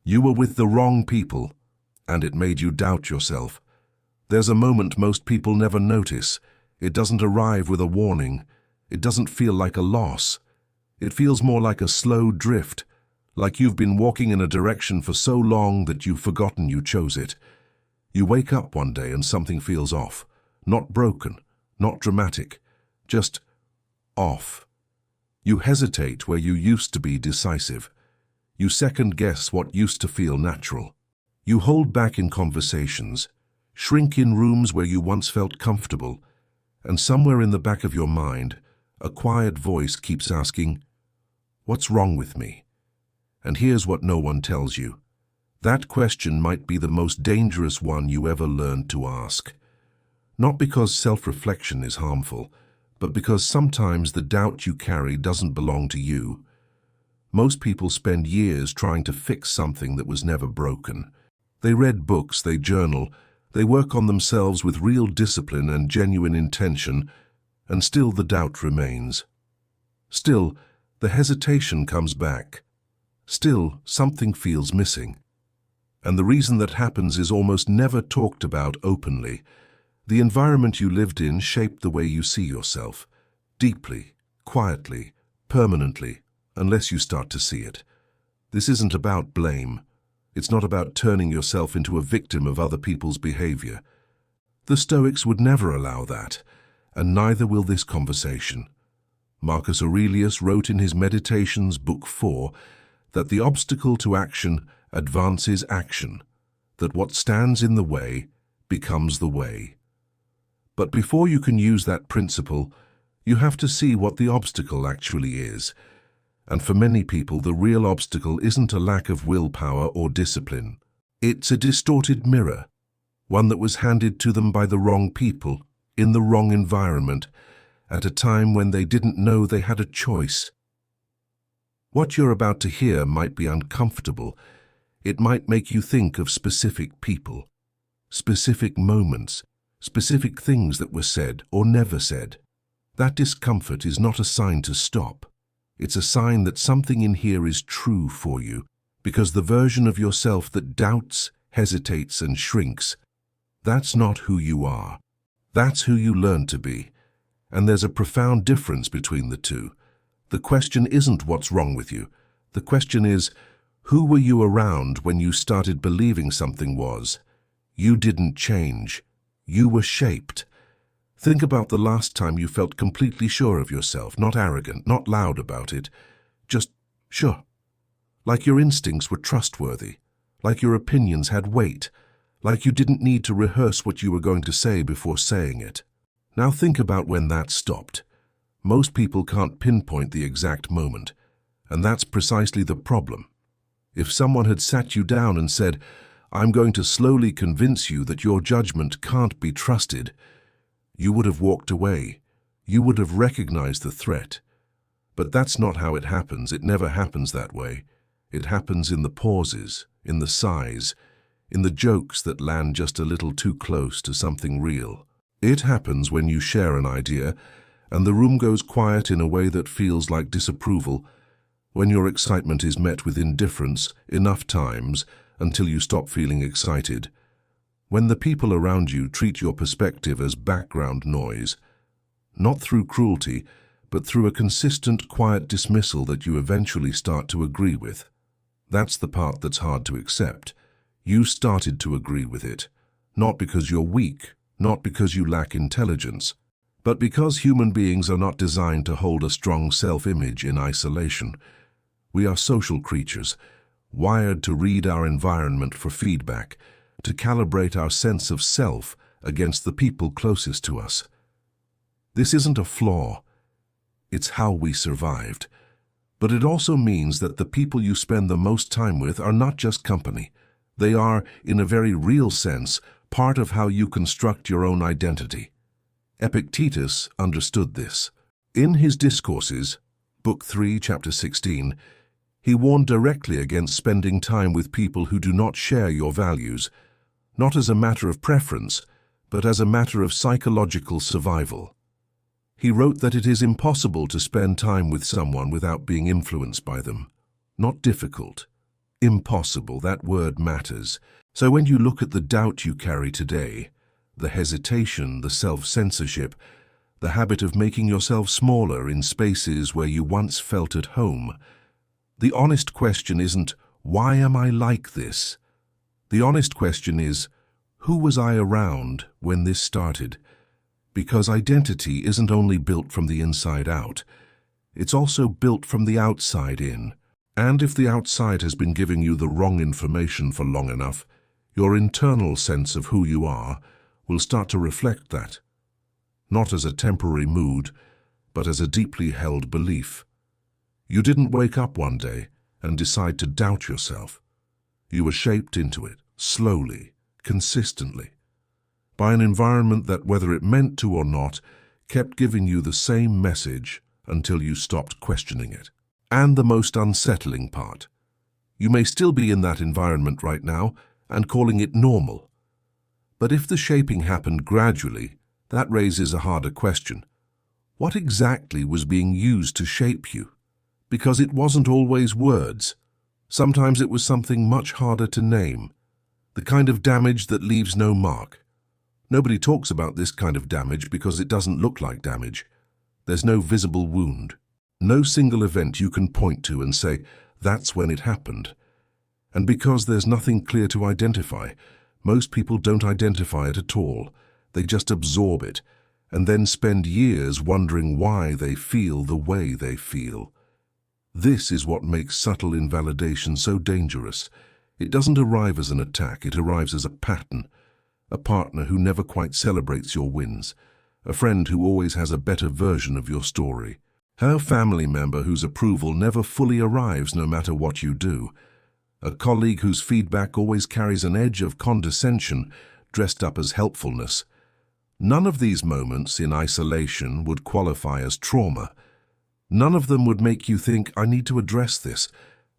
You were with the wrong people, and it made you doubt yourself. There's a moment most people never notice. It doesn't arrive with a warning. It doesn't feel like a loss. It feels more like a slow drift, like you've been walking in a direction for so long that you've forgotten you chose it. You wake up one day and something feels off. Not broken, not dramatic, just off. You hesitate where you used to be decisive. You second-guess what used to feel natural. You hold back in conversations, shrink in rooms where you once felt comfortable, and somewhere in the back of your mind, a quiet voice keeps asking, "What's wrong with me?" And here's what no one tells you. That question might be the most dangerous one you ever learned to ask. Not because self-reflection is harmful, but because sometimes the doubt you carry doesn't belong to you. Most people spend years trying to fix something that was never broken. They read books, they journal, they work on themselves with real discipline and genuine intention, and still the doubt remains. Still, the hesitation comes back. Still, something feels missing. And the reason that happens is almost never talked about openly. The environment you lived in shaped the way you see yourself, deeply, quietly, permanently, unless you start to see it. This isn't about blame. It's not about turning yourself into a victim of other people's behavior. The Stoics would never allow that, and neither will this conversation. Marcus Aurelius wrote in his Meditations, Book 4, that the obstacle to action advances action, that what stands in the way becomes the way. But before you can use that principle, you have to see what the obstacle actually is. And for many people, the real obstacle isn't a lack of willpower or discipline. It's a distorted mirror, one that was handed to them by the wrong people, in the wrong environment, at a time when they didn't know they had a choice. What you're about to hear might be uncomfortable. It might make you think of specific people, specific moments, specific things that were said or never said. That discomfort is not a sign to stop. It's a sign that something in here is true for you, because the version of yourself that doubts, hesitates, and shrinks, that's not who you are. That's who you learn to be. And there's a profound difference between the two. The question isn't what's wrong with you. The question is, who were you around when you started believing something was? You didn't change. You were shaped. Think about the last time you felt completely sure of yourself, not arrogant, not loud about it, just sure. Like your instincts were trustworthy, like your opinions had weight, like you didn't need to rehearse what you were going to say before saying it. Now think about when that stopped. Most people can't pinpoint the exact moment, and that's precisely the problem. If someone had sat you down and said, "I'm going to slowly convince you that your judgment can't be trusted," you would have walked away. You would have recognized the threat. But that's not how it happens. It never happens that way. It happens in the pauses, in the sighs, in the jokes that land just a little too close to something real. It happens when you share an idea and the room goes quiet in a way that feels like disapproval, when your excitement is met with indifference enough times until you stop feeling excited. When the people around you treat your perspective as background noise, not through cruelty, but through a consistent, quiet dismissal that you eventually start to agree with. That's the part that's hard to accept. You started to agree with it, not because you're weak, not because you lack intelligence, but because human beings are not designed to hold a strong self-image in isolation. We are social creatures, wired to read our environment for feedback, to calibrate our sense of self against the people closest to us. This isn't a flaw. It's how we survived. But it also means that the people you spend the most time with are not just company. They are, in a very real sense, part of how you construct your own identity. Epictetus understood this. In his Discourses, Book 3, Chapter 16, he warned directly against spending time with people who do not share your values, not as a matter of preference, but as a matter of psychological survival. He wrote that it is impossible to spend time with someone without being influenced by them. Not difficult, Impossible, that word matters. So when you look at the doubt you carry today, the hesitation, the self-censorship, the habit of making yourself smaller in spaces where you once felt at home, the honest question isn't, why am I like this? The honest question is, who was I around when this started? Because identity isn't only built from the inside out, it's also built from the outside in. And if the outside has been giving you the wrong information for long enough, your internal sense of who you are will start to reflect that, not as a temporary mood, but as a deeply held belief. You didn't wake up one day and decide to doubt yourself. You were shaped into it, slowly, consistently, by an environment that, whether it meant to or not, kept giving you the same message until you stopped questioning it. And the most unsettling part, you may still be in that environment right now and calling it normal. But if the shaping happened gradually, that raises a harder question. What exactly was being used to shape you? Because it wasn't always words. Sometimes it was something much harder to name. The kind of damage that leaves no mark. Nobody talks about this kind of damage because it doesn't look like damage. There's no visible wound. No single event you can point to and say, that's when it happened. And because there's nothing clear to identify, most people don't identify it at all. They just absorb it, and then spend years wondering why they feel the way they feel. This is what makes subtle invalidation so dangerous. It doesn't arrive as an attack, it arrives as a pattern. A partner who never quite celebrates your wins. A friend who always has a better version of your story. A family member whose approval never fully arrives no matter what you do. A colleague whose feedback always carries an edge of condescension dressed up as helpfulness. None of these moments in isolation would qualify as trauma. None of them would make you think, I need to address this.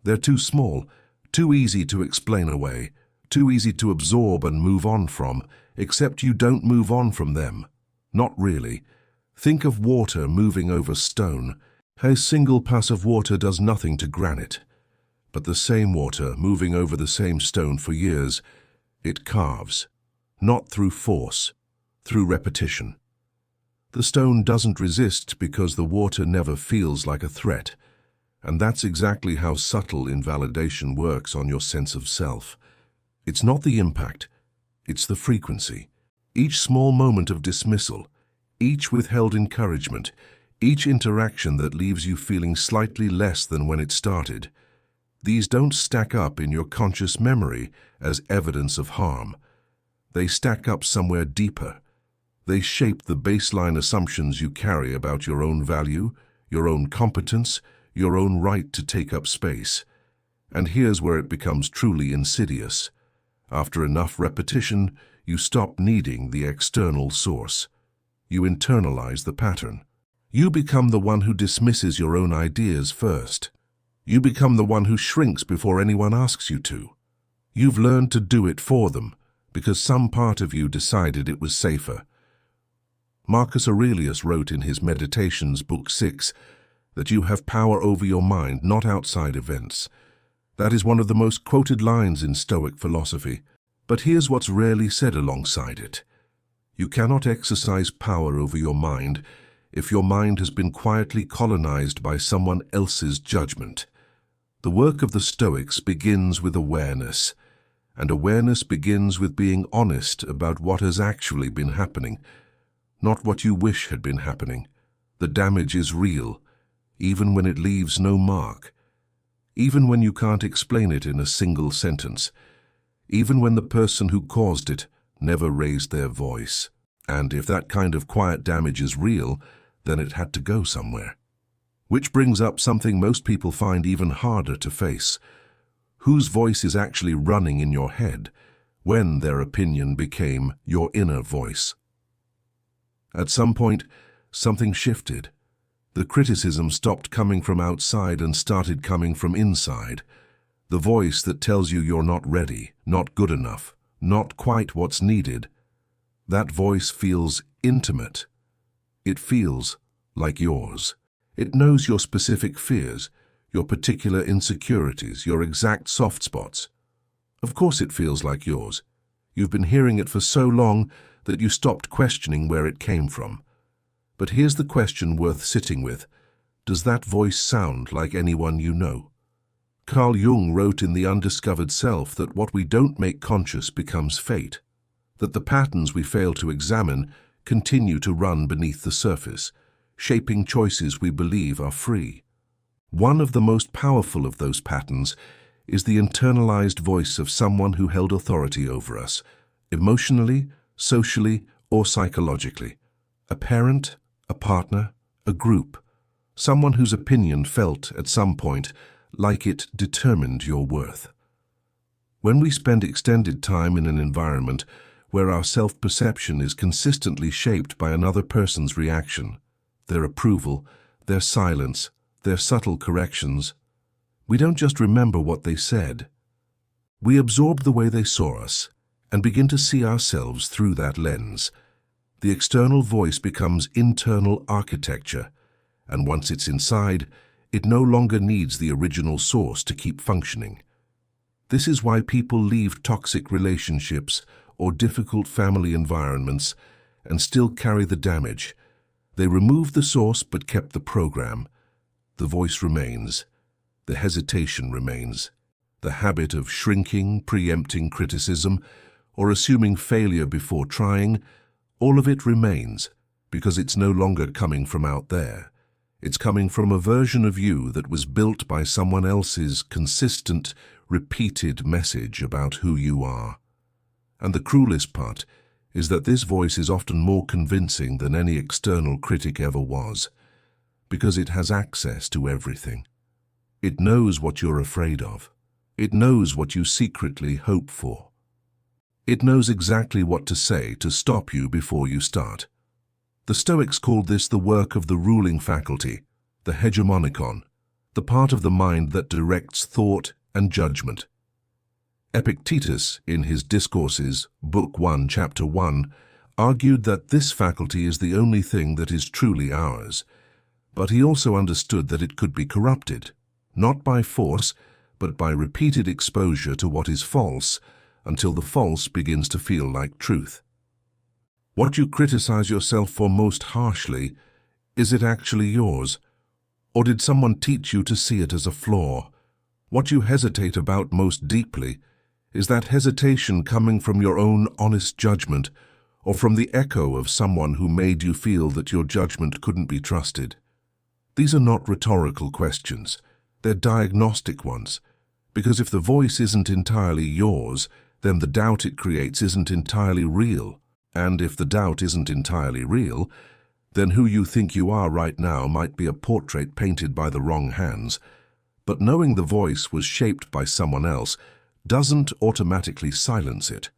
They're too small, too easy to explain away, too easy to absorb and move on from, except you don't move on from them. Not really. Think of water moving over stone. A single pass of water does nothing to granite. But the same water moving over the same stone for years, it carves. Not through force, through repetition. The stone doesn't resist because the water never feels like a threat. And that's exactly how subtle invalidation works on your sense of self. It's not the impact, it's the frequency. Each small moment of dismissal, each withheld encouragement, each interaction that leaves you feeling slightly less than when it started. These don't stack up in your conscious memory as evidence of harm. They stack up somewhere deeper. They shape the baseline assumptions you carry about your own value, your own competence, your own right to take up space. And here's where it becomes truly insidious. After enough repetition, you stop needing the external source. You internalize the pattern. You become the one who dismisses your own ideas first. You become the one who shrinks before anyone asks you to. You've learned to do it for them, because some part of you decided it was safer. Marcus Aurelius wrote in his Meditations, Book 6, that you have power over your mind, not outside events. That is one of the most quoted lines in Stoic philosophy. But here's what's rarely said alongside it. You cannot exercise power over your mind if your mind has been quietly colonized by someone else's judgment. The work of the Stoics begins with awareness, and awareness begins with being honest about what has actually been happening, not what you wish had been happening. The damage is real, even when it leaves no mark, even when you can't explain it in a single sentence, even when the person who caused it never raised their voice. And if that kind of quiet damage is real, then it had to go somewhere. Which brings up something most people find even harder to face. Whose voice is actually running in your head when their opinion became your inner voice? At some point, something shifted. The criticism stopped coming from outside and started coming from inside. The voice that tells you you're not ready, not good enough, not quite what's needed. That voice feels intimate. It feels like yours. It knows your specific fears, your particular insecurities, your exact soft spots. Of course it feels like yours. You've been hearing it for so long that you stopped questioning where it came from. But here's the question worth sitting with. Does that voice sound like anyone you know? Carl Jung wrote in The Undiscovered Self that what we don't make conscious becomes fate, that the patterns we fail to examine continue to run beneath the surface, shaping choices we believe are free. One of the most powerful of those patterns is the internalized voice of someone who held authority over us, emotionally, socially, or psychologically. A parent, a partner, a group, someone whose opinion felt at some point like it determined your worth. When we spend extended time in an environment where our self-perception is consistently shaped by another person's reaction, their approval, their silence, their subtle corrections, we don't just remember what they said. We absorb the way they saw us and begin to see ourselves through that lens. The external voice becomes internal architecture, and once it's inside, it no longer needs the original source to keep functioning. This is why people leave toxic relationships or difficult family environments and still carry the damage. They removed the source but kept the program. The voice remains. The hesitation remains. The habit of shrinking, preempting criticism, or assuming failure before trying, all of it remains because it's no longer coming from out there. It's coming from a version of you that was built by someone else's consistent, repeated message about who you are. And the cruelest part is that this voice is often more convincing than any external critic ever was, because it has access to everything. It knows what you're afraid of. It knows what you secretly hope for. It knows exactly what to say to stop you before you start. The Stoics called this the work of the ruling faculty, the hegemonikon, the part of the mind that directs thought and judgment. Epictetus, in his Discourses, Book 1, Chapter 1, argued that this faculty is the only thing that is truly ours, but he also understood that it could be corrupted, not by force, but by repeated exposure to what is false, until the false begins to feel like truth. What you criticize yourself for most harshly, is it actually yours? Or did someone teach you to see it as a flaw? What you hesitate about most deeply, is that hesitation coming from your own honest judgment, or from the echo of someone who made you feel that your judgment couldn't be trusted? These are not rhetorical questions. They're diagnostic ones, because if the voice isn't entirely yours, then the doubt it creates isn't entirely real. And if the doubt isn't entirely real, then who you think you are right now might be a portrait painted by the wrong hands. But knowing the voice was shaped by someone else doesn't automatically silence it.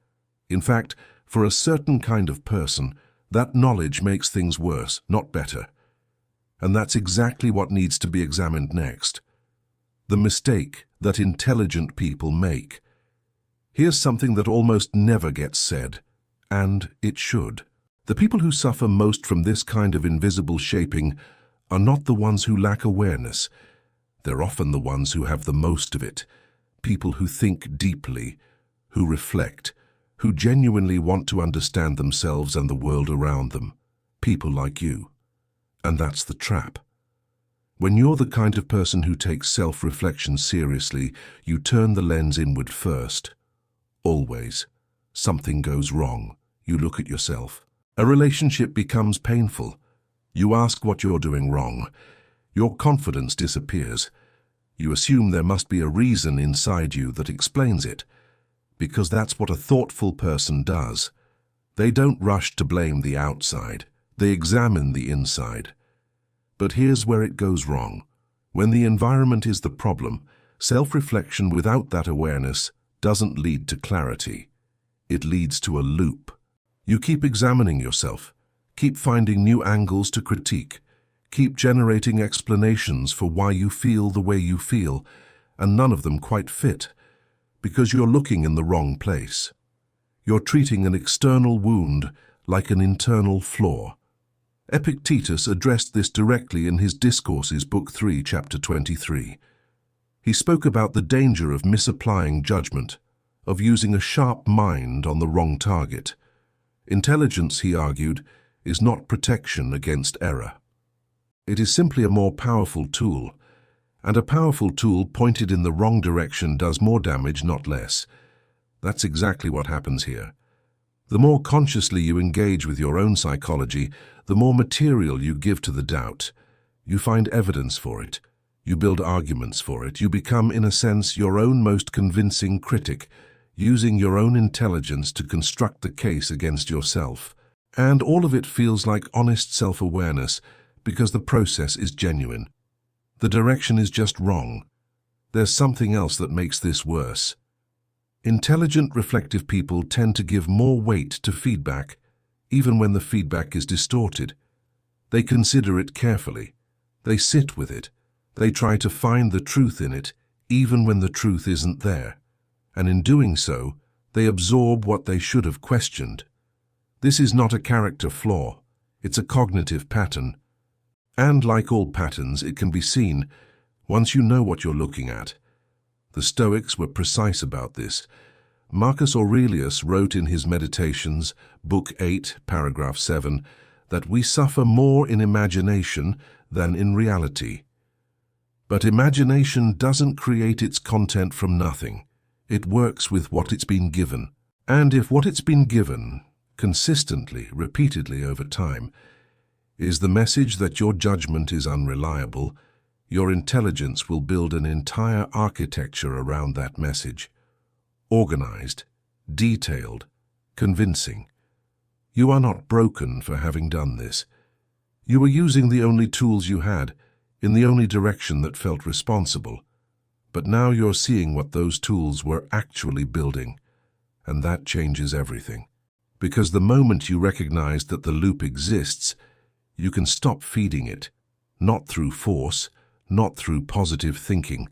In fact, for a certain kind of person, that knowledge makes things worse, not better. And that's exactly what needs to be examined next. The mistake that intelligent people make. Here's something that almost never gets said. And it should. The people who suffer most from this kind of invisible shaping are not the ones who lack awareness. They're often the ones who have the most of it. People who think deeply, who reflect, who genuinely want to understand themselves and the world around them. People like you. And that's the trap. When you're the kind of person who takes self-reflection seriously, you turn the lens inward first. Always. Something goes wrong. You look at yourself. A relationship becomes painful. You ask what you're doing wrong. Your confidence disappears. You assume there must be a reason inside you that explains it, because that's what a thoughtful person does. They don't rush to blame the outside. They examine the inside. But here's where it goes wrong. When the environment is the problem, self-reflection without that awareness doesn't lead to clarity. It leads to a loop. You keep examining yourself, keep finding new angles to critique, keep generating explanations for why you feel the way you feel, and none of them quite fit, because you're looking in the wrong place. You're treating an external wound like an internal flaw. Epictetus addressed this directly in his Discourses, Book 3, Chapter 23. He spoke about the danger of misapplying judgment, of using a sharp mind on the wrong target. Intelligence, he argued, is not protection against error. It is simply a more powerful tool, and a powerful tool pointed in the wrong direction does more damage, not less. That's exactly what happens here. The more consciously you engage with your own psychology, the more material you give to the doubt. You find evidence for it. You build arguments for it. You become, in a sense, your own most convincing critic, using your own intelligence to construct the case against yourself. And all of it feels like honest self-awareness because the process is genuine. The direction is just wrong. There's something else that makes this worse. Intelligent, reflective people tend to give more weight to feedback, even when the feedback is distorted. They consider it carefully. They sit with it. They try to find the truth in it, even when the truth isn't there. And in doing so, they absorb what they should have questioned. This is not a character flaw. It's a cognitive pattern. And like all patterns, it can be seen once you know what you're looking at. The Stoics were precise about this. Marcus Aurelius wrote in his Meditations, Book 8, Paragraph 7, that we suffer more in imagination than in reality. But imagination doesn't create its content from nothing. It works with what it's been given. And if what it's been given, consistently, repeatedly over time, is the message that your judgment is unreliable, your intelligence will build an entire architecture around that message. Organized, detailed, convincing. You are not broken for having done this. You were using the only tools you had, in the only direction that felt responsible. But now you're seeing what those tools were actually building, and that changes everything. Because the moment you recognize that the loop exists, you can stop feeding it, not through force, not through positive thinking,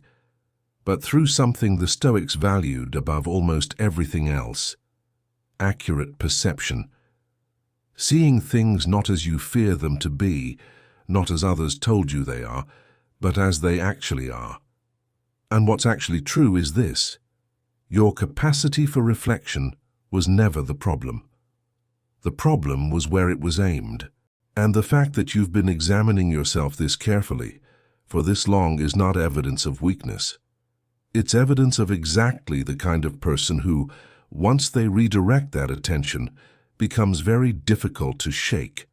but through something the Stoics valued above almost everything else: accurate perception. Seeing things not as you fear them to be, not as others told you they are, but as they actually are. And what's actually true is this: your capacity for reflection was never the problem. The problem was where it was aimed. And the fact that you've been examining yourself this carefully, for this long, is not evidence of weakness. It's evidence of exactly the kind of person who, once they redirect that attention, becomes very difficult to shake.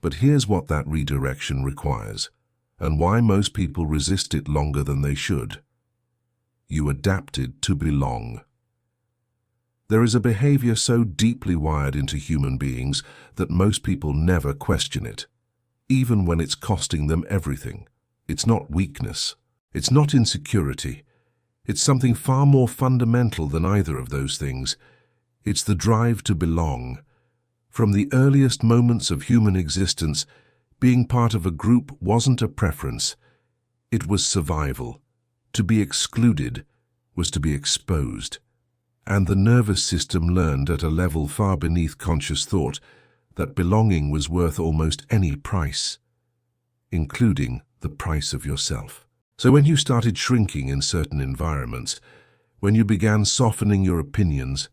But here's what that redirection requires, and why most people resist it longer than they should. You adapted to belong. There is a behavior so deeply wired into human beings that most people never question it, even when it's costing them everything. It's not weakness. It's not insecurity. It's something far more fundamental than either of those things. It's the drive to belong. From the earliest moments of human existence, being part of a group wasn't a preference. It was survival. To be excluded was to be exposed. And the nervous system learned at a level far beneath conscious thought that belonging was worth almost any price, including the price of yourself. So when you started shrinking in certain environments, when you began softening your opinions,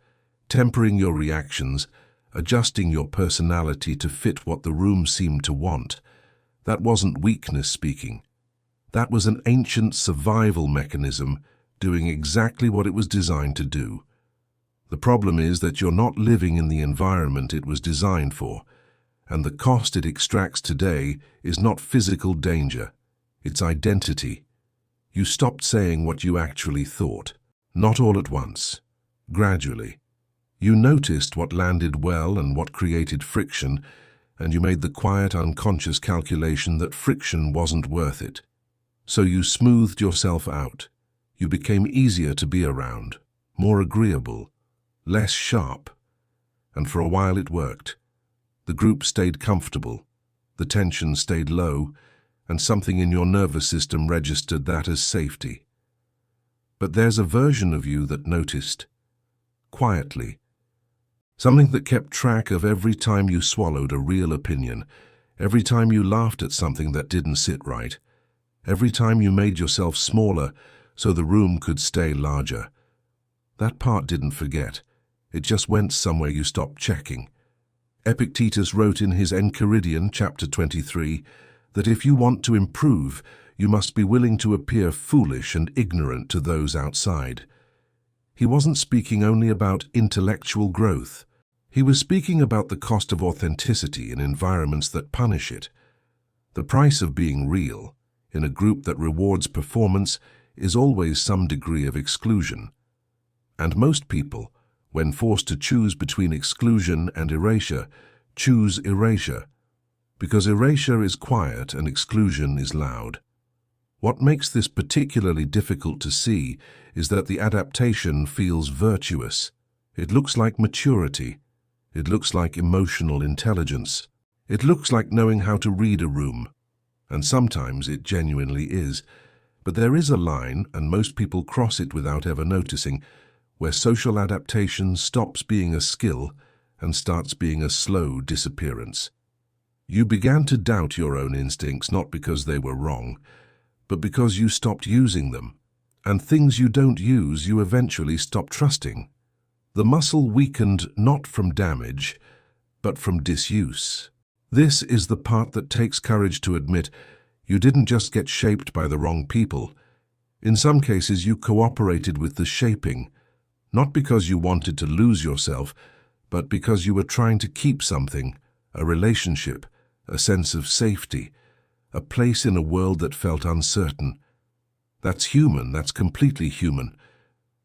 tempering your reactions, adjusting your personality to fit what the room seemed to want, that wasn't weakness speaking. That was an ancient survival mechanism doing exactly what it was designed to do. The problem is that you're not living in the environment it was designed for, and the cost it extracts today is not physical danger, it's identity. You stopped saying what you actually thought, not all at once, gradually. You noticed what landed well and what created friction, and you made the quiet, unconscious calculation that friction wasn't worth it. So you smoothed yourself out. You became easier to be around, more agreeable, less sharp, and for a while it worked. The group stayed comfortable, the tension stayed low, and something in your nervous system registered that as safety. But there's a version of you that noticed, quietly, something that kept track of every time you swallowed a real opinion, every time you laughed at something that didn't sit right, every time you made yourself smaller so the room could stay larger. That part didn't forget. It just went somewhere you stopped checking. Epictetus wrote in his Enchiridion, chapter 23, that if you want to improve, you must be willing to appear foolish and ignorant to those outside. He wasn't speaking only about intellectual growth. He was speaking about the cost of authenticity in environments that punish it. The price of being real, in a group that rewards performance, is always some degree of exclusion. And most people, when forced to choose between exclusion and erasure, choose erasure, because erasure is quiet and exclusion is loud. What makes this particularly difficult to see is that the adaptation feels virtuous. It looks like maturity. It looks like emotional intelligence. It looks like knowing how to read a room. And sometimes it genuinely is. But there is a line, and most people cross it without ever noticing, where social adaptation stops being a skill and starts being a slow disappearance. You began to doubt your own instincts not because they were wrong, but because you stopped using them, and things you don't use you eventually stop trusting. The muscle weakened not from damage, but from disuse. This is the part that takes courage to admit. You didn't just get shaped by the wrong people. In some cases you cooperated with the shaping, not because you wanted to lose yourself, but because you were trying to keep something, a relationship, a sense of safety, a place in a world that felt uncertain. That's human, that's completely human.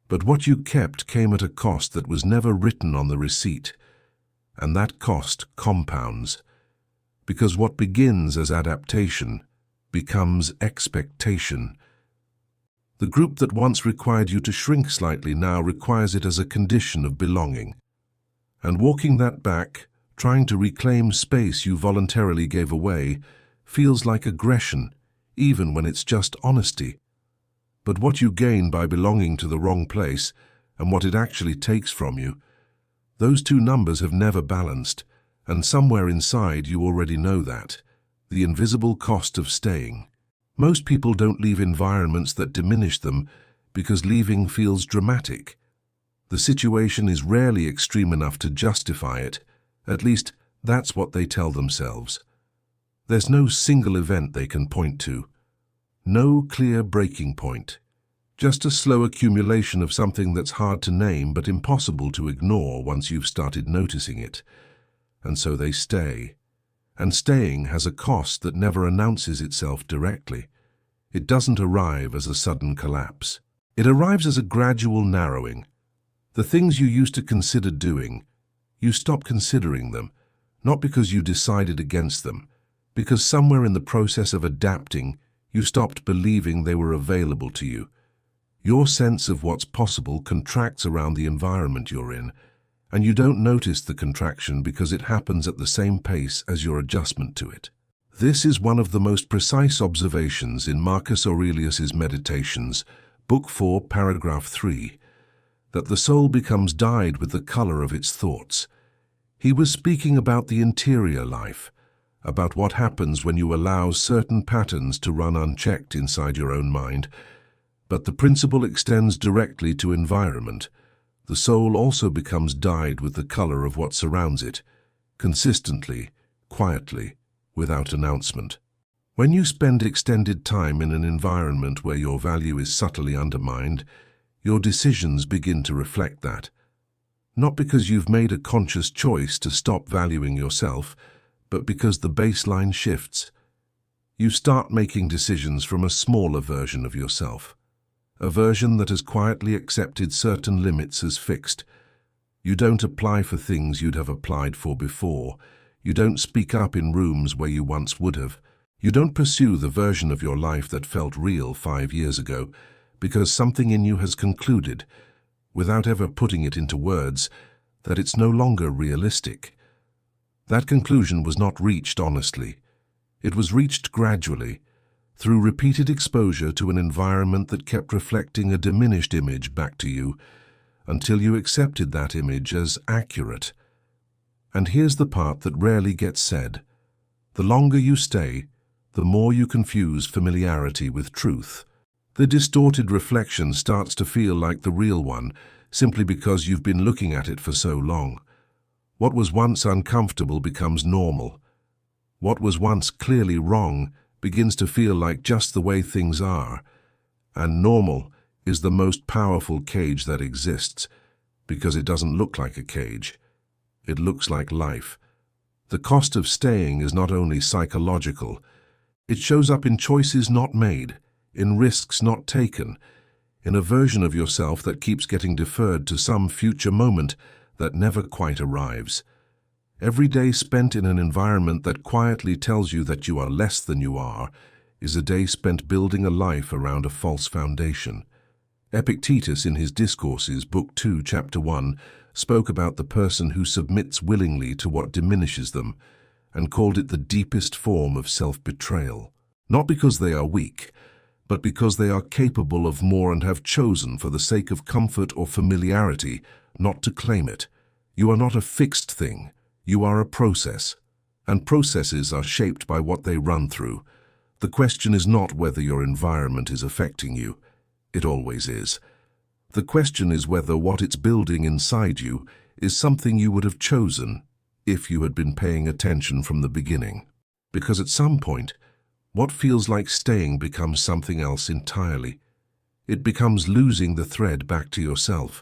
But what you kept came at a cost that was never written on the receipt. And that cost compounds. Because what begins as adaptation becomes expectation. The group that once required you to shrink slightly now requires it as a condition of belonging. And walking that back, trying to reclaim space you voluntarily gave away, feels like aggression, even when it's just honesty. But what you gain by belonging to the wrong place, and what it actually takes from you, those two numbers have never balanced, and somewhere inside you already know that. The invisible cost of staying. Most people don't leave environments that diminish them because leaving feels dramatic. The situation is rarely extreme enough to justify it. At least, that's what they tell themselves. There's no single event they can point to. No clear breaking point. Just a slow accumulation of something that's hard to name but impossible to ignore once you've started noticing it. And so they stay. And staying has a cost that never announces itself directly. It doesn't arrive as a sudden collapse. It arrives as a gradual narrowing. The things you used to consider doing, you stop considering them, not because you decided against them, because somewhere in the process of adapting, you stopped believing they were available to you. Your sense of what's possible contracts around the environment you're in, and you don't notice the contraction because it happens at the same pace as your adjustment to it. This is one of the most precise observations in Marcus Aurelius's Meditations, Book 4, Paragraph 3, that the soul becomes dyed with the color of its thoughts. He was speaking about the interior life, about what happens when you allow certain patterns to run unchecked inside your own mind, but the principle extends directly to environment. The soul also becomes dyed with the color of what surrounds it, consistently, quietly, without announcement. When you spend extended time in an environment where your value is subtly undermined, your decisions begin to reflect that. Not because you've made a conscious choice to stop valuing yourself, but because the baseline shifts. You start making decisions from a smaller version of yourself. A version that has quietly accepted certain limits as fixed. You don't apply for things you'd have applied for before. You don't speak up in rooms where you once would have. You don't pursue the version of your life that felt real 5 years ago, because something in you has concluded, without ever putting it into words, that it's no longer realistic. That conclusion was not reached honestly. It was reached gradually, through repeated exposure to an environment that kept reflecting a diminished image back to you, until you accepted that image as accurate. And here's the part that rarely gets said. The longer you stay, the more you confuse familiarity with truth. The distorted reflection starts to feel like the real one, simply because you've been looking at it for so long. What was once uncomfortable becomes normal. What was once clearly wrong begins to feel like just the way things are. And normal is the most powerful cage that exists, because it doesn't look like a cage. It looks like life. The cost of staying is not only psychological. It shows up in choices not made, in risks not taken, in a version of yourself that keeps getting deferred to some future moment that never quite arrives. Every day spent in an environment that quietly tells you that you are less than you are is a day spent building a life around a false foundation. Epictetus, in his Discourses, Book 2, Chapter 1, spoke about the person who submits willingly to what diminishes them, and called it the deepest form of self-betrayal. Not because they are weak, but because they are capable of more and have chosen, for the sake of comfort or familiarity, not to claim it. You are not a fixed thing. You are a process, and processes are shaped by what they run through. The question is not whether your environment is affecting you. It always is. The question is whether what it's building inside you is something you would have chosen if you had been paying attention from the beginning. Because at some point, what feels like staying becomes something else entirely. It becomes losing the thread back to yourself.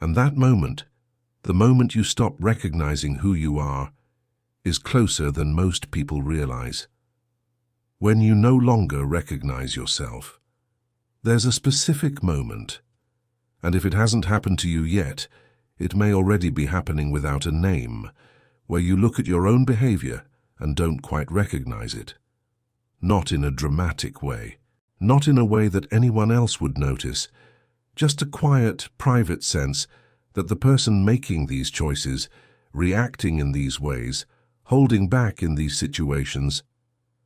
And that moment, the moment you stop recognizing who you are, is closer than most people realize. When you no longer recognize yourself, there's a specific moment, and if it hasn't happened to you yet, it may already be happening without a name, where you look at your own behavior and don't quite recognize it. Not in a dramatic way, not in a way that anyone else would notice, just a quiet, private sense that the person making these choices, reacting in these ways, holding back in these situations,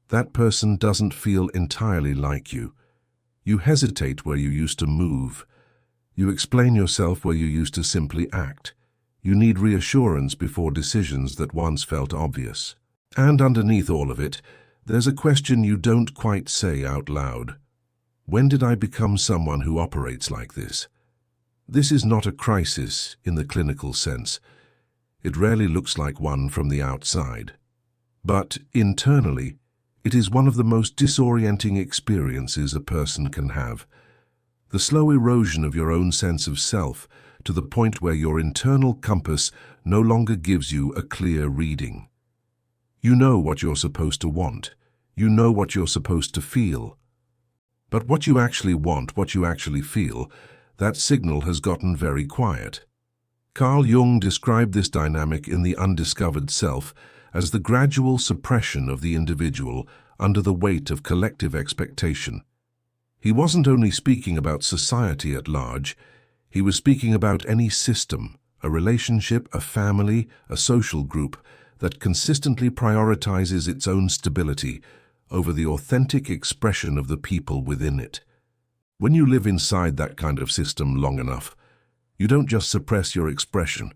that person doesn't feel entirely like you. You hesitate where you used to move. You explain yourself where you used to simply act. You need reassurance before decisions that once felt obvious. And underneath all of it, there's a question you don't quite say out loud. When did I become someone who operates like this? This is not a crisis in the clinical sense. It rarely looks like one from the outside. But internally, it is one of the most disorienting experiences a person can have. The slow erosion of your own sense of self to the point where your internal compass no longer gives you a clear reading. You know what you're supposed to want. You know what you're supposed to feel. But what you actually want, what you actually feel, that signal has gotten very quiet. Carl Jung described this dynamic in The Undiscovered Self as the gradual suppression of the individual under the weight of collective expectation. He wasn't only speaking about society at large, he was speaking about any system, a relationship, a family, a social group that consistently prioritizes its own stability over the authentic expression of the people within it. When you live inside that kind of system long enough, you don't just suppress your expression,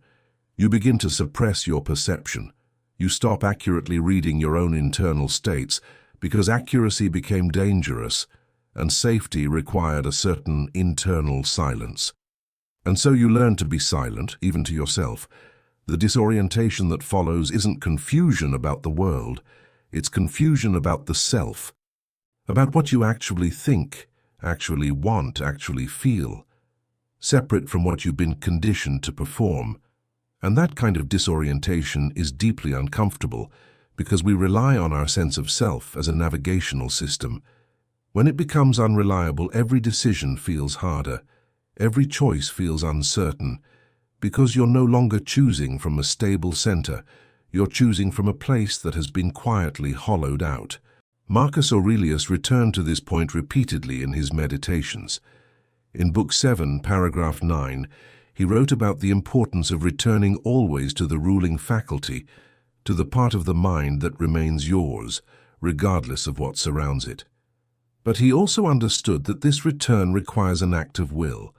you begin to suppress your perception. You stop accurately reading your own internal states because accuracy became dangerous and safety required a certain internal silence. And so you learn to be silent, even to yourself. The disorientation that follows isn't confusion about the world, it's confusion about the self, about what you actually think, actually want, actually feel, separate from what you've been conditioned to perform. And that kind of disorientation is deeply uncomfortable because we rely on our sense of self as a navigational system. When it becomes unreliable, every decision feels harder, every choice feels uncertain, because you're no longer choosing from a stable center, you're choosing from a place that has been quietly hollowed out. Marcus Aurelius returned to this point repeatedly in his Meditations. In Book 7, paragraph 9, he wrote about the importance of returning always to the ruling faculty, to the part of the mind that remains yours, regardless of what surrounds it. But he also understood that this return requires an act of will.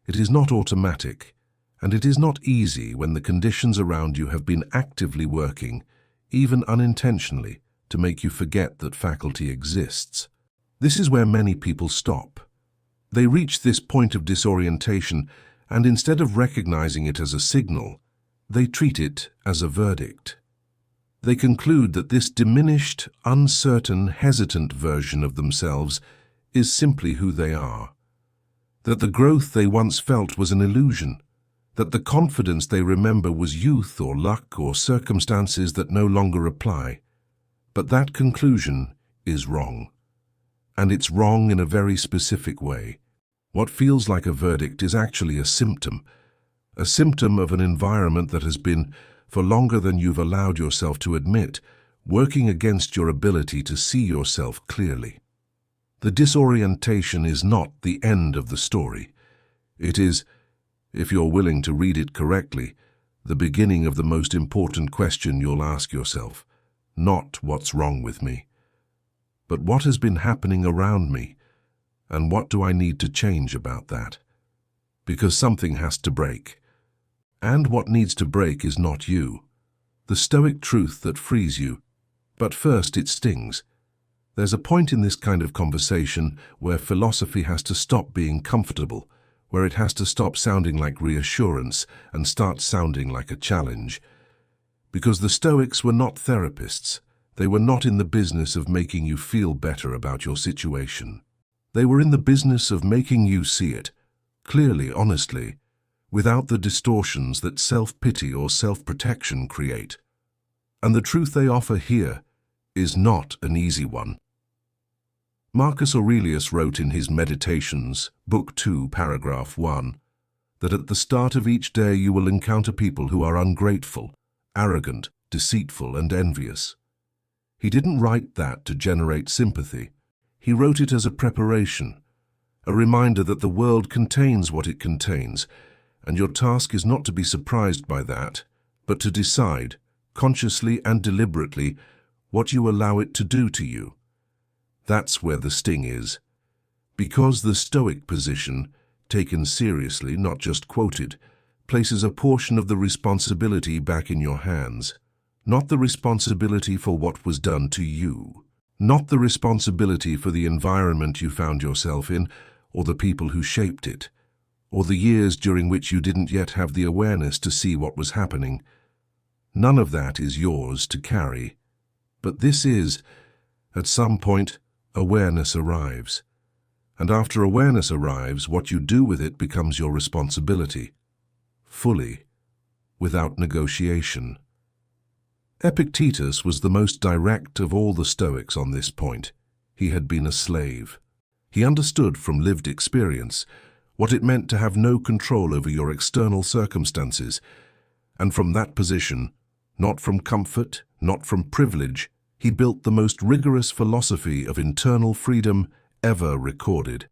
It is not automatic, and it is not easy when the conditions around you have been actively working, even unintentionally, to make you forget that faculty exists. This is where many people stop. They reach this point of disorientation, and instead of recognizing it as a signal, they treat it as a verdict. They conclude that this diminished, uncertain, hesitant version of themselves is simply who they are, that the growth they once felt was an illusion, that the confidence they remember was youth or luck or circumstances that no longer apply. But that conclusion is wrong. And it's wrong in a very specific way. What feels like a verdict is actually a symptom of an environment that has been, for longer than you've allowed yourself to admit, working against your ability to see yourself clearly. The disorientation is not the end of the story. It is, if you're willing to read it correctly, the beginning of the most important question you'll ask yourself. Not what's wrong with me, but what has been happening around me, and what do I need to change about that? Because something has to break. And what needs to break is not you, the stoic truth that frees you. But first it stings. There's a point in this kind of conversation where philosophy has to stop being comfortable, where it has to stop sounding like reassurance and start sounding like a challenge. Because the Stoics were not therapists. They were not in the business of making you feel better about your situation. They were in the business of making you see it, clearly, honestly, without the distortions that self-pity or self-protection create. And the truth they offer here is not an easy one. Marcus Aurelius wrote in his Meditations, Book 2, Paragraph 1, that at the start of each day you will encounter people who are ungrateful, arrogant, deceitful, and envious. He didn't write that to generate sympathy. He wrote it as a preparation, a reminder that the world contains what it contains, and your task is not to be surprised by that, but to decide, consciously and deliberately, what you allow it to do to you. That's where the sting is. Because the Stoic position, taken seriously, not just quoted, places a portion of the responsibility back in your hands. Not the responsibility for what was done to you. Not the responsibility for the environment you found yourself in, or the people who shaped it, or the years during which you didn't yet have the awareness to see what was happening. None of that is yours to carry. But this is, at some point, awareness arrives. And after awareness arrives, what you do with it becomes your responsibility. Fully, without negotiation. Epictetus was the most direct of all the Stoics on this point. He had been a slave. He understood from lived experience what it meant to have no control over your external circumstances, and from that position, not from comfort, not from privilege, he built the most rigorous philosophy of internal freedom ever recorded.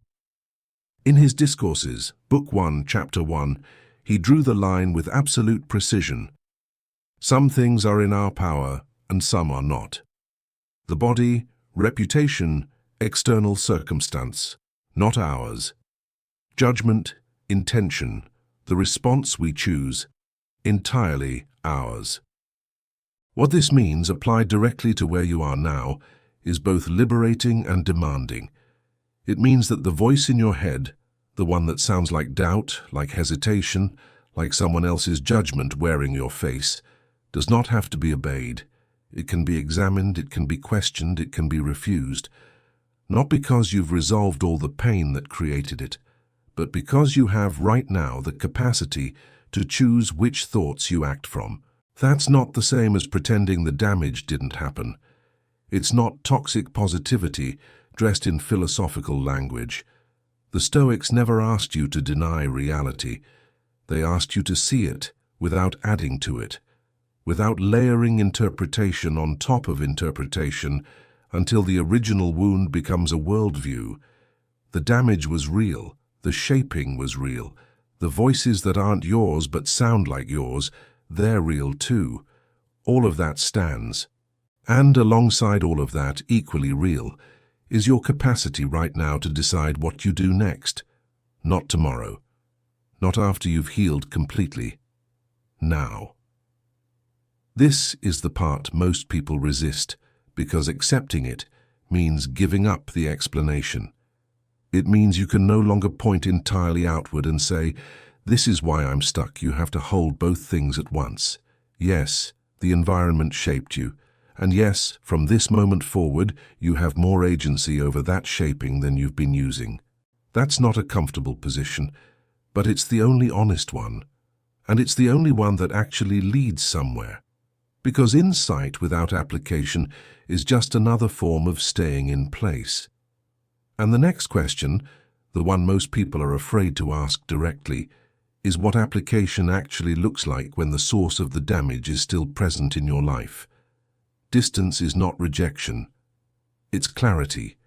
In his Discourses, Book 1, Chapter 1, he drew the line with absolute precision. Some things are in our power, and some are not. The body, reputation, external circumstance, not ours. Judgment, intention, the response we choose, entirely ours. What this means, applied directly to where you are now, is both liberating and demanding. It means that the voice in your head, the one that sounds like doubt, like hesitation, like someone else's judgment wearing your face, does not have to be obeyed. It can be examined, it can be questioned, it can be refused. Not because you've resolved all the pain that created it, but because you have right now the capacity to choose which thoughts you act from. That's not the same as pretending the damage didn't happen. It's not toxic positivity dressed in philosophical language. The Stoics never asked you to deny reality. They asked you to see it without adding to it, without layering interpretation on top of interpretation until the original wound becomes a worldview. The damage was real, the shaping was real, the voices that aren't yours but sound like yours, they're real too. All of that stands. And alongside all of that, equally real, is your capacity right now to decide what you do next. Not tomorrow. Not after you've healed completely. Now. This is the part most people resist, because accepting it means giving up the explanation. It means you can no longer point entirely outward and say, "This is why I'm stuck." You have to hold both things at once. Yes, the environment shaped you. And yes, from this moment forward, you have more agency over that shaping than you've been using. That's not a comfortable position, but it's the only honest one. And it's the only one that actually leads somewhere. Because insight without application is just another form of staying in place. And the next question, the one most people are afraid to ask directly, is what application actually looks like when the source of the damage is still present in your life. Distance is not rejection. It's clarity.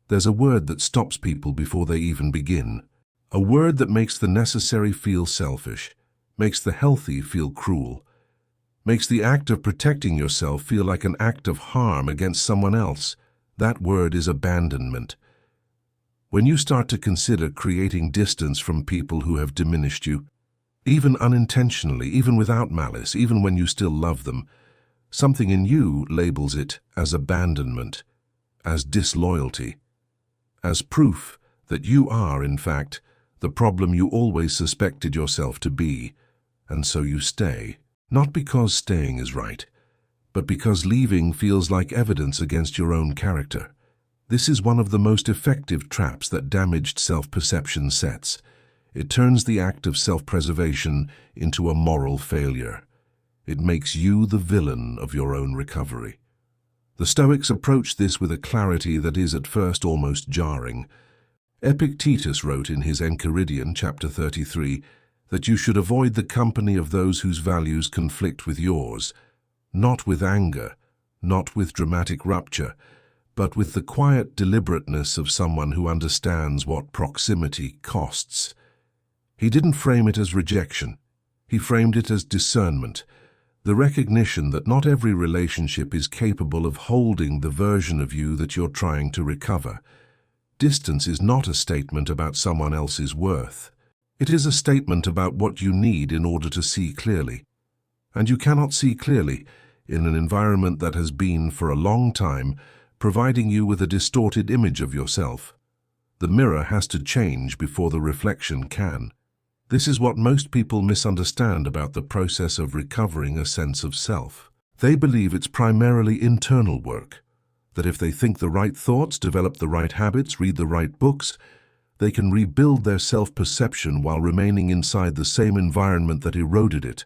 There's a word that stops people before they even begin. A word that makes the necessary feel selfish, makes the healthy feel cruel, makes the act of protecting yourself feel like an act of harm against someone else. That word is abandonment. When you start to consider creating distance from people who have diminished you, even unintentionally, even without malice, even when you still love them, something in you labels it as abandonment, as disloyalty, as proof that you are, in fact, the problem you always suspected yourself to be, and so you stay. Not because staying is right, but because leaving feels like evidence against your own character. This is one of the most effective traps that damaged self-perception sets. It turns the act of self-preservation into a moral failure. It makes you the villain of your own recovery. The Stoics approach this with a clarity that is at first almost jarring. Epictetus wrote in his Enchiridion, chapter 33, that you should avoid the company of those whose values conflict with yours, not with anger, not with dramatic rupture, but with the quiet deliberateness of someone who understands what proximity costs. He didn't frame it as rejection. He framed it as discernment, the recognition that not every relationship is capable of holding the version of you that you're trying to recover. Distance is not a statement about someone else's worth. It is a statement about what you need in order to see clearly. And you cannot see clearly in an environment that has been, for a long time, providing you with a distorted image of yourself. The mirror has to change before the reflection can. This is what most people misunderstand about the process of recovering a sense of self. They believe it's primarily internal work, that if they think the right thoughts, develop the right habits, read the right books, they can rebuild their self-perception while remaining inside the same environment that eroded it.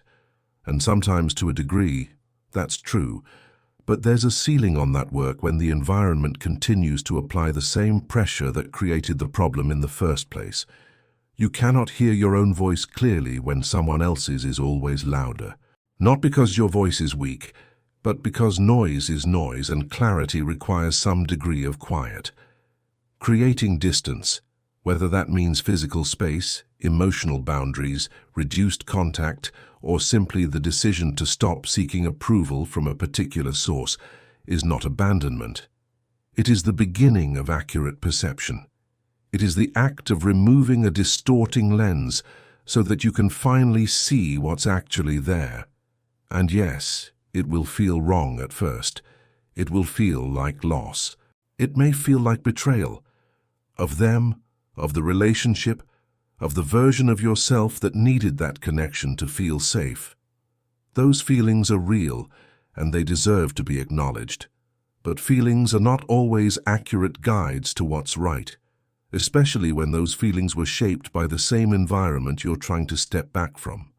And sometimes, to a degree, that's true. But there's a ceiling on that work when the environment continues to apply the same pressure that created the problem in the first place. You cannot hear your own voice clearly when someone else's is always louder. Not because your voice is weak, but because noise is noise and clarity requires some degree of quiet. Creating distance, whether that means physical space, emotional boundaries, reduced contact, or simply the decision to stop seeking approval from a particular source, is not abandonment. It is the beginning of accurate perception. It is the act of removing a distorting lens so that you can finally see what's actually there. And yes, it will feel wrong at first. It will feel like loss. It may feel like betrayal of them, of the relationship, of the version of yourself that needed that connection to feel safe. Those feelings are real, and they deserve to be acknowledged. But feelings are not always accurate guides to what's right, especially when those feelings were shaped by the same environment you're trying to step back from.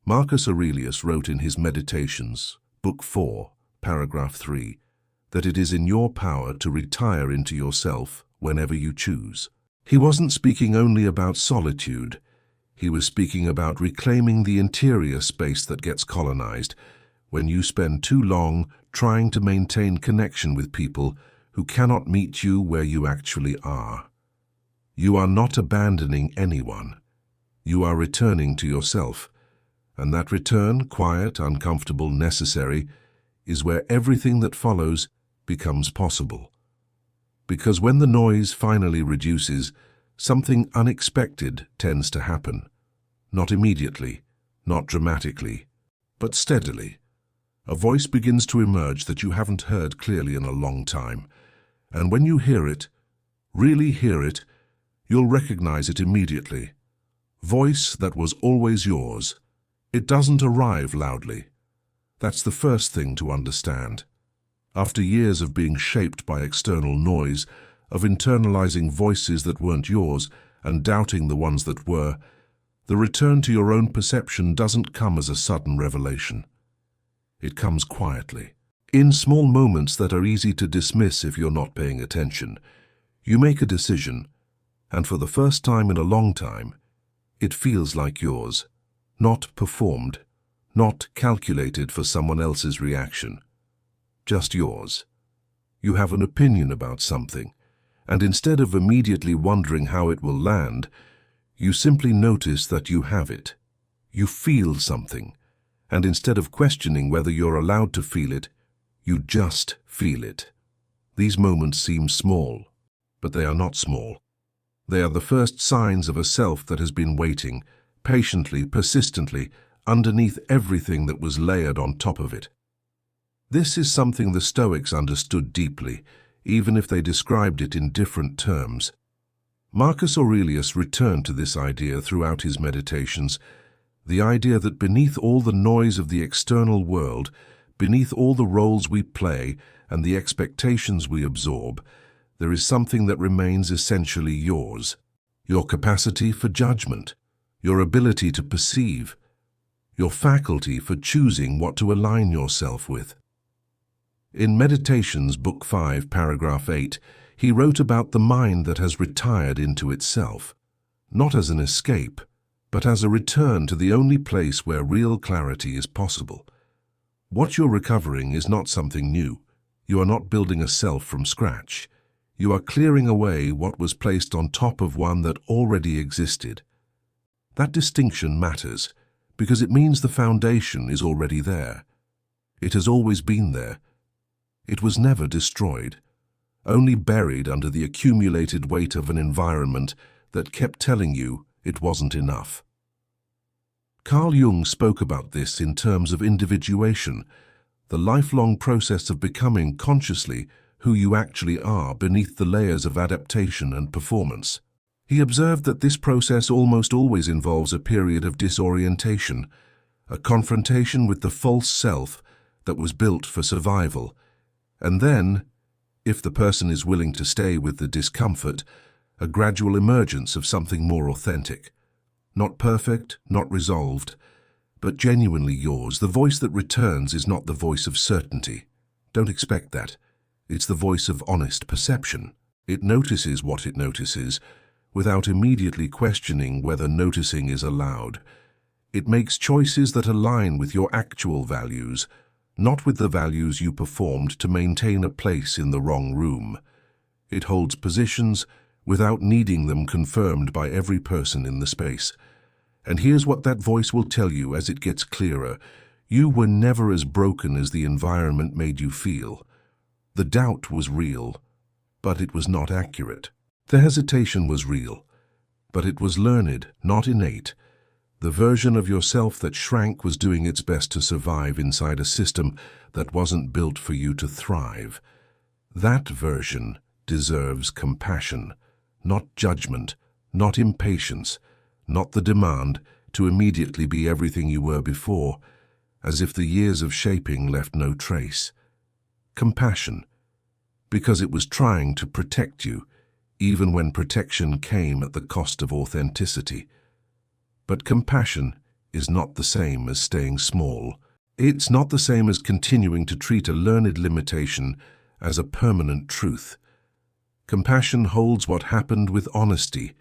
Marcus Aurelius wrote in his Meditations, Book 4, paragraph 3, that it is in your power to retire into yourself whenever you choose. He wasn't speaking only about solitude. He was speaking about reclaiming the interior space that gets colonized when you spend too long trying to maintain connection with people who cannot meet you where you actually are. You are not abandoning anyone. You are returning to yourself. And that return, quiet, uncomfortable, necessary, is where everything that follows becomes possible. Because when the noise finally reduces, something unexpected tends to happen. Not immediately, not dramatically, but steadily. A voice begins to emerge that you haven't heard clearly in a long time. And when you hear it, really hear it, You'll recognize it immediately. Voice that was always yours. It doesn't arrive loudly. That's the first thing to understand. After years of being shaped by external noise, of internalizing voices that weren't yours and doubting the ones that were, the return to your own perception doesn't come as a sudden revelation. It comes quietly. In small moments that are easy to dismiss if you're not paying attention, you make a decision, and for the first time in a long time, it feels like yours, not performed, not calculated for someone else's reaction, just yours. You have an opinion about something, and instead of immediately wondering how it will land, you simply notice that you have it. You feel something, and instead of questioning whether you're allowed to feel it, you just feel it. These moments seem small, but they are not small. They are the first signs of a self that has been waiting, patiently, persistently, underneath everything that was layered on top of it. This is something the Stoics understood deeply, even if they described it in different terms. Marcus Aurelius returned to this idea throughout his meditations, the idea that beneath all the noise of the external world, beneath all the roles we play and the expectations we absorb, there is something that remains essentially yours. Your capacity for judgment, your ability to perceive, your faculty for choosing what to align yourself with. In Meditations, Book 5, Paragraph 8, he wrote about the mind that has retired into itself, not as an escape, but as a return to the only place where real clarity is possible. What you're recovering is not something new. You are not building a self from scratch. You are clearing away what was placed on top of one that already existed. That distinction matters because it means the foundation is already there. It has always been there. It was never destroyed, only buried under the accumulated weight of an environment that kept telling you it wasn't enough. Carl Jung spoke about this in terms of individuation, the lifelong process of becoming consciously who you actually are beneath the layers of adaptation and performance. He observed that this process almost always involves a period of disorientation, a confrontation with the false self that was built for survival, and then, if the person is willing to stay with the discomfort, a gradual emergence of something more authentic. Not perfect, not resolved, but genuinely yours. The voice that returns is not the voice of certainty. Don't expect that. It's the voice of honest perception. It notices what it notices, without immediately questioning whether noticing is allowed. It makes choices that align with your actual values, not with the values you performed to maintain a place in the wrong room. It holds positions without needing them confirmed by every person in the space. And here's what that voice will tell you as it gets clearer. You were never as broken as the environment made you feel. The doubt was real, but it was not accurate. The hesitation was real, but it was learned, not innate. The version of yourself that shrank was doing its best to survive inside a system that wasn't built for you to thrive. That version deserves compassion, not judgment, not impatience, not the demand to immediately be everything you were before, as if the years of shaping left no trace. Compassion, because it was trying to protect you, even when protection came at the cost of authenticity. But compassion is not the same as staying small. It's not the same as continuing to treat a learned limitation as a permanent truth. Compassion holds what happened with honesty,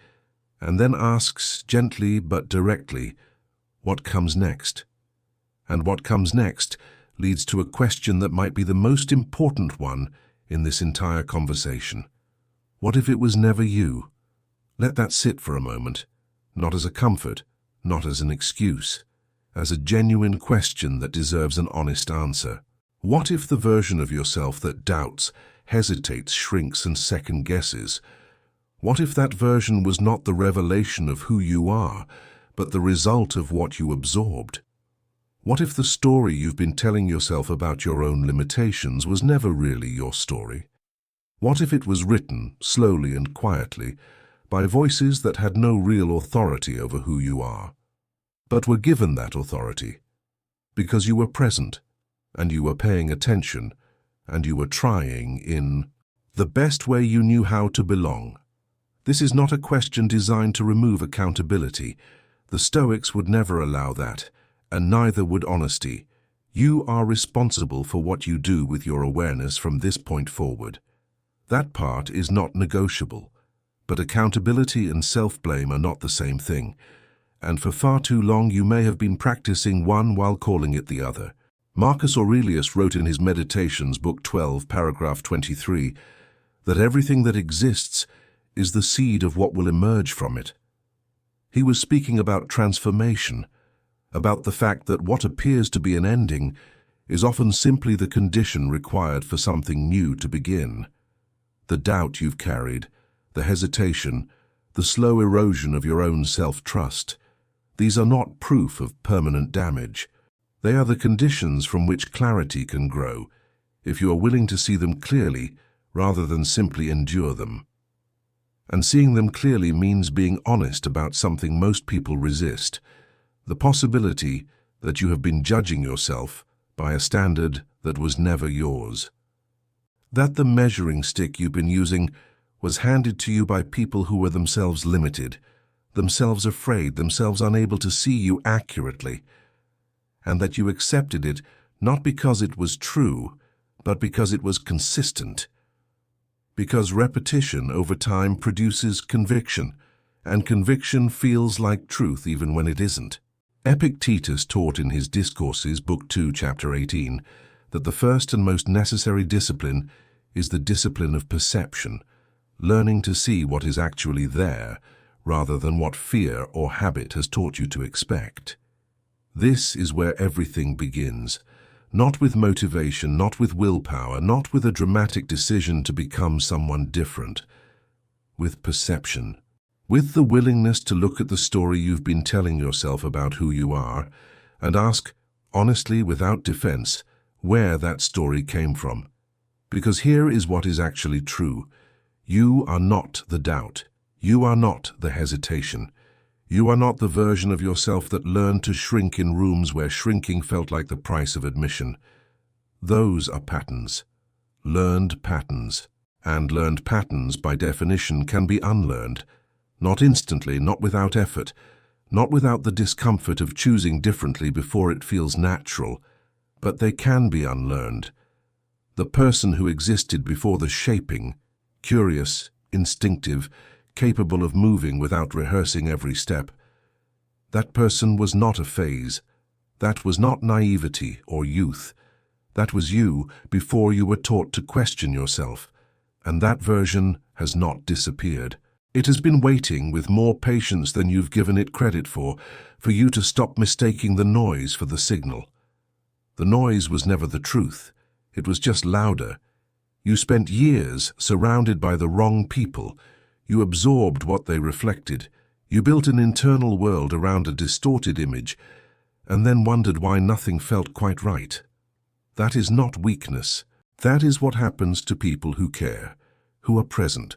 and then asks gently but directly, what comes next? And what comes next leads to a question that might be the most important one in this entire conversation. What if it was never you? Let that sit for a moment, not as a comfort, not as an excuse, as a genuine question that deserves an honest answer. What if the version of yourself that doubts, hesitates, shrinks, and second guesses? What if that version was not the revelation of who you are, but the result of what you absorbed? What if the story you've been telling yourself about your own limitations was never really your story? What if it was written, slowly and quietly, by voices that had no real authority over who you are, but were given that authority because you were present, and you were paying attention, and you were trying in the best way you knew how to belong. This is not a question designed to remove accountability. The Stoics would never allow that, and neither would honesty. You are responsible for what you do with your awareness from this point forward. That part is not negotiable, but accountability and self-blame are not the same thing, and for far too long you may have been practicing one while calling it the other. Marcus Aurelius wrote in his Meditations, Book 12, paragraph 23, that everything that exists is the seed of what will emerge from it. He was speaking about transformation, about the fact that what appears to be an ending is often simply the condition required for something new to begin. The doubt you've carried, the hesitation, the slow erosion of your own self-trust, these are not proof of permanent damage. They are the conditions from which clarity can grow, if you are willing to see them clearly rather than simply endure them. And seeing them clearly means being honest about something most people resist, the possibility that you have been judging yourself by a standard that was never yours. That the measuring stick you've been using was handed to you by people who were themselves limited, themselves afraid, themselves unable to see you accurately, and that you accepted it not because it was true, but because it was consistent. Because repetition over time produces conviction, and conviction feels like truth even when it isn't. Epictetus taught in his Discourses, Book 2, Chapter 18, that the first and most necessary discipline is the discipline of perception, learning to see what is actually there, rather than what fear or habit has taught you to expect. This is where everything begins, not with motivation, not with willpower, not with a dramatic decision to become someone different, with perception, with the willingness to look at the story you've been telling yourself about who you are and ask, honestly, without defense, where that story came from. Because here is what is actually true. You are not the doubt. You are not the hesitation. You are not the version of yourself that learned to shrink in rooms where shrinking felt like the price of admission. Those are patterns, learned patterns, and learned patterns, by definition, can be unlearned. Not instantly, not without effort, not without the discomfort of choosing differently before it feels natural, but they can be unlearned. The person who existed before the shaping, curious, instinctive, capable of moving without rehearsing every step, that person was not a phase. That was not naivety or youth. That was you before you were taught to question yourself, and that version has not disappeared. It has been waiting with more patience than you've given it credit for you to stop mistaking the noise for the signal. The noise was never the truth. It was just louder. You spent years surrounded by the wrong people. You absorbed what they reflected. You built an internal world around a distorted image, and then wondered why nothing felt quite right. That is not weakness. That is what happens to people who care, who are present,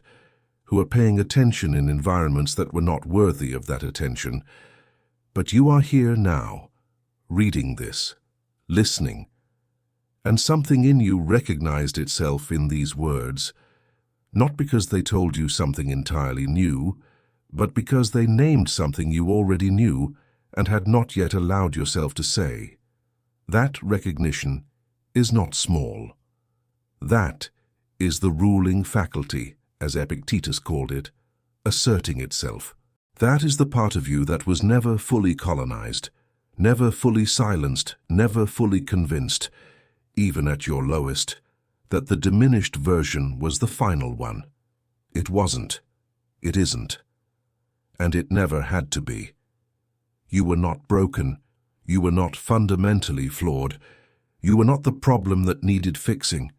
who are paying attention in environments that were not worthy of that attention. But you are here now, reading this, listening, and something in you recognized itself in these words, not because they told you something entirely new, but because they named something you already knew and had not yet allowed yourself to say. That recognition is not small. That is the ruling faculty, as Epictetus called it, asserting itself. That is the part of you that was never fully colonized, never fully silenced, never fully convinced, even at your lowest, that the diminished version was the final one. It wasn't. It isn't. And it never had to be. You were not broken. You were not fundamentally flawed. You were not the problem that needed fixing.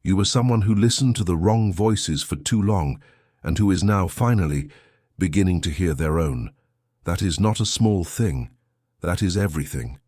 You were someone who listened to the wrong voices for too long and who is now finally beginning to hear their own. That is not a small thing. That is everything.